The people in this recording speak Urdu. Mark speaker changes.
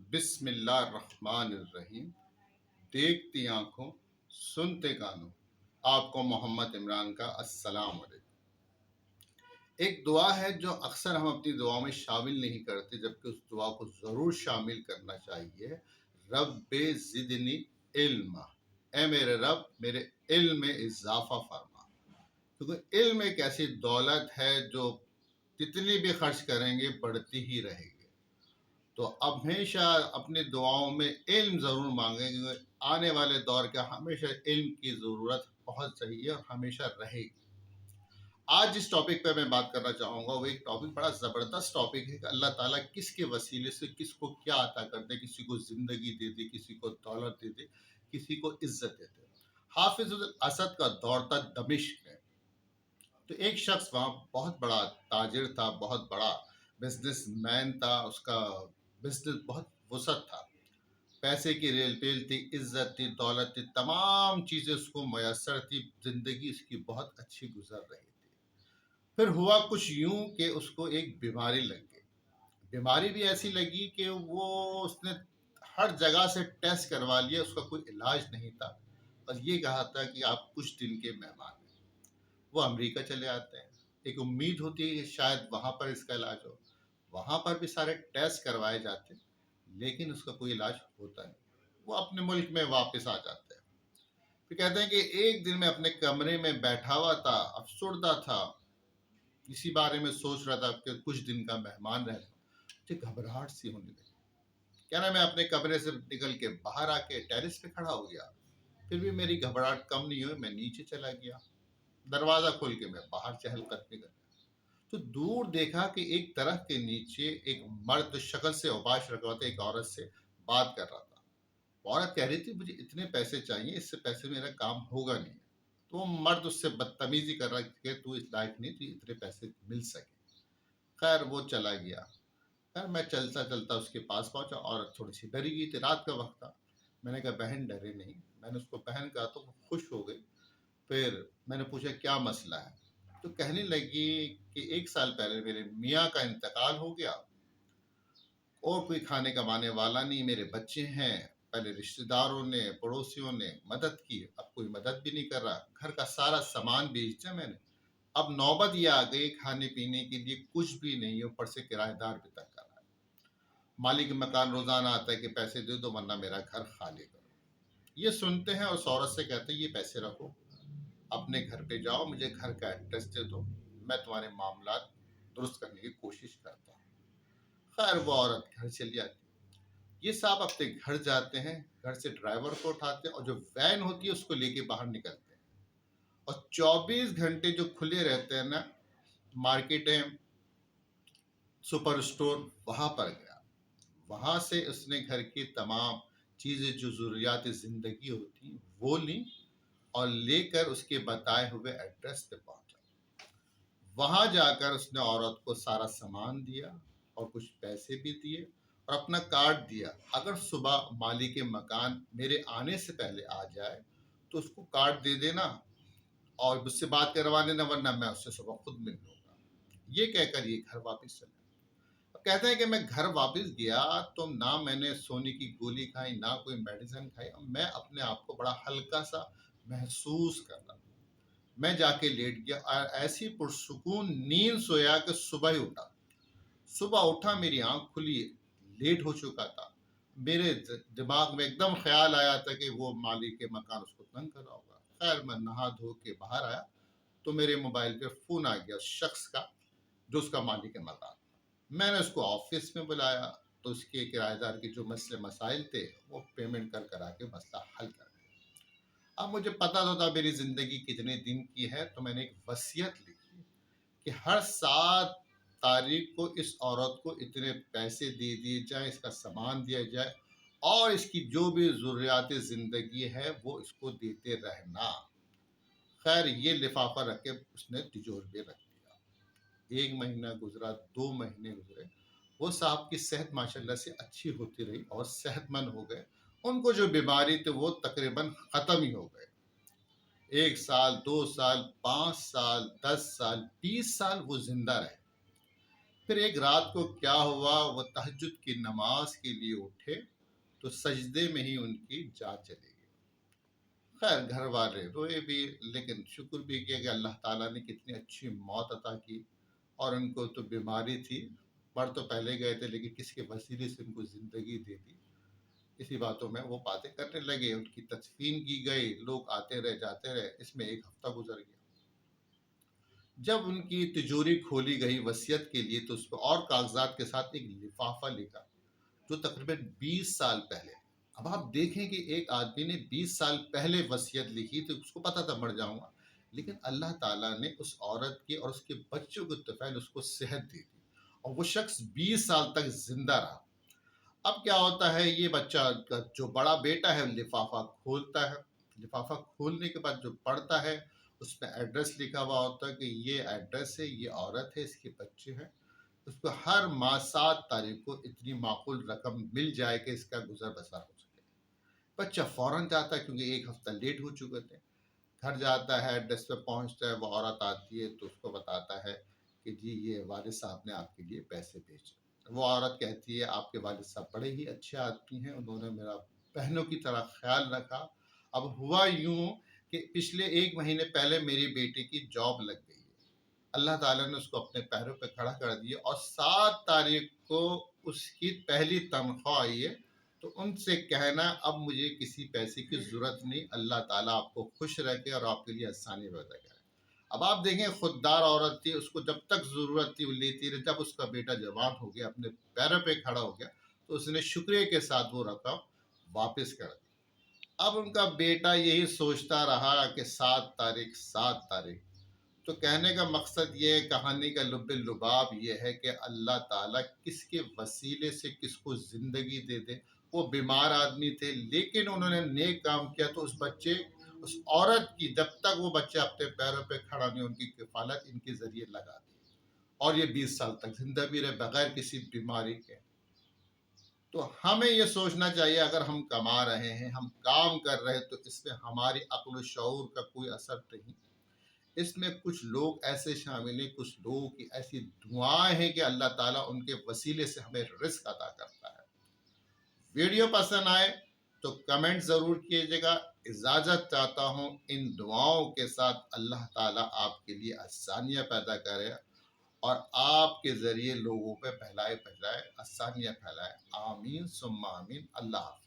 Speaker 1: بسم اللہ الرحمن الرحیم۔ دیکھتی آنکھوں سنتے کانوں، آپ کو محمد عمران کا السلام علیکم۔ ایک دعا ہے جو اکثر ہم اپنی دعا میں شامل نہیں کرتے، جبکہ اس دعا کو ضرور شامل کرنا چاہیے۔ رب زدنی علما، اے میرے رب میرے علم میں اضافہ فرما، کیونکہ علم ایک ایسی دولت ہے جو جتنی بھی خرچ کریں گے بڑھتی ہی رہے گی۔ تو اب ہمیشہ اپنی دعاؤں میں علم ضرور مانگیں، کیونکہ آنے والے دور کا ہمیشہ علم کی ضرورت بہت صحیح ہے اور ہمیشہ رہے گی۔ آج جس ٹاپک پہ میں بات کرنا چاہوں گا وہ ایک ٹاپک بڑا زبردست ٹاپک ہے کہ اللہ تعالیٰ کس کے وسیلے سے کس کو کیا عطا کرتے، کسی کو زندگی دے دے، کسی کو دولت دے دے، کسی کو عزت دے دے۔ حافظ الاسد کا دور تھا دمشق میں، تو ایک شخص وہاں بہت بڑا تاجر تھا، بہت بڑا بزنس مین تھا، اس کا بزنس بہت وسعت تھا، پیسے کی ریل پیل تھی، عزت تھی، دولت تھی، تمام چیزیں اس کو میسر تھی، زندگی اس کی بہت اچھی گزر رہی تھی۔ پھر ہوا کچھ یوں کہ اس کو ایک بیماری لگ گئی، بیماری بھی ایسی لگی کہ اس نے ہر جگہ سے ٹیسٹ کروا لیا، اس کا کوئی علاج نہیں تھا، بس یہ کہا تھا کہ آپ کچھ دن کے مہمان ہیں۔ وہ امریکہ چلے آتے ہیں، ایک امید ہوتی ہے کہ شاید وہاں پر اس کا علاج ہو، وہاں پر بھی سارے ٹیسٹ کروائے جاتے ہیں لیکن اس کا کوئی علاج ہوتا نہیں۔ وہ اپنے ملک میں واپس آ جاتے ہیں۔ پھر کہتے ہیں کہ ایک دن میں اپنے کمرے میں بیٹھا ہوا تھا، افسردہ تھا، اسی بارے میں سوچ رہا تھا کہ کچھ دن کا مہمان رہ مجھے گھبراہٹ سی ہونے لگی۔ کہنا میں اپنے کمرے سے نکل کے باہر آ کے ٹیرس پہ کھڑا ہو گیا، پھر بھی میری گھبراہٹ کم نہیں ہوئی، میں نیچے چلا گیا، دروازہ کھول کے میں باہر چہل قدمی کر، تو دور دیکھا کہ ایک درخت کے نیچے ایک مرد شکل سے اوباش رکھا ہوا تھا، ایک عورت سے بات کر رہا تھا۔ عورت کہہ رہی تھی مجھے اتنے پیسے چاہیے، اس سے پیسے میرا کام ہوگا نہیں۔ تو وہ مرد اس سے بدتمیزی کر رہا کہ تو اس لائق نہیں، تو اتنے پیسے مل سکے۔ خیر وہ چلا گیا۔ خیر میں چلتا چلتا اس کے پاس پہنچا، عورت تھوڑی سی ڈری گئی تھی، رات کا وقت تھا۔ میں نے کہا بہن ڈرے نہیں، میں نے اس کو بہن کہا تو وہ خوش ہو گئی۔ پھر میں نے پوچھا کیا مسئلہ ہے، تو کہنے لگی کہ 1 سال پہلے میرے میاں کا انتقال ہو گیا، اور کوئی کھانے کمانے والا نہیں، میرے بچے ہیں، پہلے رشتہ داروں نے پڑوسیوں نے مدد کی، اب کوئی مدد بھی نہیں کر رہا، گھر کا سارا سامان بیچ دیا میں نے، اب نوبت یہ آ گئی کھانے پینے کے لیے کچھ بھی نہیں، اوپر سے کرایہ دار بھی تنگ کر رہا ہے، مالک مکان روزانہ آتا ہے کہ پیسے دے دو ورنہ میرا گھر خالی کرو۔ یہ سنتے ہیں اور اس عورت سے کہتے ہیں یہ پیسے رکھو، اپنے گھر پہ جاؤ، مجھے گھر کا ایڈریس دے دو، میں تمہارے معاملات درست کرنے کی کوشش کرتا ہوں۔ خیر وہ عورت گھر چلی آتی، یہ صاحب اپنے گھر جاتے ہیں، گھر سے ڈرائیور کو اٹھاتے ہیں اور جو وین ہوتی ہے اس کو لے کے باہر نکلتے ہیں، اور 24 گھنٹے جو کھلے رہتے ہیں نا، مارکیٹیں، سپر اسٹور، وہاں پر گیا، وہاں سے اس نے گھر کی تمام چیزیں جو ضروریات زندگی ہوتی ہیں وہ لیں اور لے کر اس کے بتائے ہوئے ایڈریس پہ پہنچا۔ وہاں جا کر اس نے عورت کو سارا سامان دیا اور کچھ پیسے بھی دیے اور اپنا کارڈ دیا، اگر صبح مالک مکان میرے آنے سے پہلے آ جائے تو اس کو کارڈ دے دینا اور مجھ سے بات کروا لینا ورنہ میں اس سے صبح خود مل لوں گا۔ یہ کہہ کر یہ گھر واپس چلے۔ اب کہتے ہیں کہ میں گھر واپس گیا تو نہ میں نے سونے کی گولی کھائی، نہ کوئی میڈیسن کھائی، میں اپنے آپ کو بڑا ہلکا سا محسوس کر رہا، میں جا کے لیٹ گیا اور ایسی پرسکون نیند سویا کہ صبح ہی اٹھا۔ صبح اٹھا میری آنکھ کھلی، لیٹ ہو چکا تھا، میرے دماغ میں ایک دم خیال آیا تھا کہ وہ مالک کے مکان اس کو تنگ کر رہا ہوگا۔ خیر میں نہا دھو کے باہر آیا تو میرے موبائل پہ فون آ گیا اس شخص کا جو اس کا مالک کے مکان تھا۔ میں نے اس کو آفس میں بلایا تو اس کے کرایہ دار کے جو مسائل تھے وہ پیمنٹ کر آ کے مسئلہ حل کر دیا۔ اب مجھے پتا تو تھا میری زندگی کتنے دن کی ہے، تو میں نے ایک وصیت لکھی کہ ہر 7 تاریخ کو اس عورت کو اتنے پیسے دے دیے جائیں، اس کا سامان دیا جائے اور اس کی جو بھی ضروریات زندگی ہے وہ اس کو دیتے رہنا۔ خیر یہ لفافہ رکھ کے اس نے تجور میں رکھ دیا۔ 1 مہینہ گزرا، 2 مہینے گزرے، وہ صاحب کی صحت ماشاءاللہ سے اچھی ہوتی رہی اور صحت مند ہو گئے، ان کو جو بیماری تھی وہ تقریباً ختم ہی ہو گئے۔ 1 سال، 2 سال، 5 سال، 10 سال، 20 سال وہ زندہ رہے۔ پھر ایک رات کو کیا ہوا، وہ تہجد کی نماز کے لیے اٹھے تو سجدے میں ہی ان کی جان چلی گئی۔ خیر گھر والے روئے بھی، لیکن شکر بھی کیا کہ اللہ تعالیٰ نے کتنی اچھی موت عطا کی، اور ان کو تو بیماری تھی، مر تو پہلے گئے تھے لیکن کسی کے وسیلے سے ان کو زندگی دے دی۔ اسی باتوں میں وہ باتیں کرنے لگے، ان کی تدفین کی گئی، لوگ آتے رہے جاتے رہے، اس میں ایک ہفتہ گزر گیا۔ جب ان کی تجوری کھولی گئی وصیت کے لیے تو اس پہ اور کاغذات کے ساتھ ایک لفافہ لکھا جو تقریباً 20 سال پہلے۔ اب آپ دیکھیں کہ ایک آدمی نے 20 سال پہلے وصیت لکھی تو اس کو پتا تھا مر جاؤں گا، لیکن اللہ تعالیٰ نے اس عورت کی اور اس کے بچوں کے طفیل اس کو صحت دی تھی، اور وہ شخص 20 سال تک زندہ رہا۔ اب کیا ہوتا ہے، یہ بچہ کا جو بڑا بیٹا ہے لفافہ کھولتا ہے، لفافہ کھولنے کے بعد جو پڑھتا ہے اس میں ایڈریس لکھا ہوا ہوتا ہے کہ یہ ایڈریس ہے، یہ عورت ہے، اس کے بچے ہیں، اس کو ہر ماہ 7 تاریخ کو اتنی معقول رقم مل جائے کہ اس کا گزر بسر ہو سکے۔ بچہ فوراً جاتا ہے کیونکہ ایک ہفتہ لیٹ ہو چکے تھے، گھر جاتا ہے، ایڈریس پہ پہنچتا ہے، وہ عورت آتی ہے تو اس کو بتاتا ہے کہ جی یہ والد صاحب نے آپ کے لیے پیسے بھیجے۔ وہ عورت کہتی ہے آپ کے والد صاحب بڑے ہی اچھے آدمی ہیں، انہوں نے میرا بہنوں کی طرح خیال رکھا۔ اب ہوا یوں کہ پچھلے 1 مہینے پہلے میری بیٹی کی جاب لگ گئی ہے، اللہ تعالیٰ نے اس کو اپنے پیروں پہ کھڑا کر دیا، اور 7 تاریخ کو اس کی پہلی تنخواہ آئی ہے، تو ان سے کہنا اب مجھے کسی پیسے کی ضرورت نہیں، اللہ تعالیٰ آپ کو خوش رکھے اور آپ کے لیے آسانی پیدا کرے۔ اب آپ دیکھیں خوددار عورت تھی، اس کو جب تک ضرورت تھی وہ لیتی رہی، جب اس کا بیٹا جوان ہو گیا، اپنے پیروں پہ کھڑا ہو گیا، تو اس نے شکریہ کے ساتھ وہ رقم واپس کر دی۔ اب ان کا بیٹا یہی سوچتا رہا کہ 7 تاریخ 7 تاریخ، تو کہنے کا مقصد یہ کہانی کا لب لباب یہ ہے کہ اللہ تعالیٰ کس کے وسیلے سے کس کو زندگی دے دے۔ وہ بیمار آدمی تھے لیکن انہوں نے نیک کام کیا تو اس عورت کی جب تک وہ بچہ اپنے پیروں پہ کھڑا نہیں، ان کی کفالت ان کے ذریعے لگا دی، اور یہ 20 سال تک زندہ بھی رہے بغیر کسی بیماری کے۔ تو ہمیں یہ سوچنا چاہیے اگر ہم کما رہے ہیں، ہم کام کر رہے ہیں، تو اس میں ہماری عقل و شعور کا کوئی اثر نہیں، اس میں کچھ لوگ ایسے شامل ہیں، کچھ لوگوں کی ایسی دعائیں ہیں کہ اللہ تعالیٰ ان کے وسیلے سے ہمیں رزق عطا کرتا ہے۔ ویڈیو پسند آئے تو کمنٹ ضرور کیجیے گا۔ اجازت چاہتا ہوں، ان دعاؤں کے ساتھ اللہ تعالیٰ آپ کے لیے آسانیاں پیدا کرے اور آپ کے ذریعے لوگوں پہ بھلائی پھیلائے، آسانیاں پھیلائے۔ آمین ثم آمین۔ اللہ حافظ۔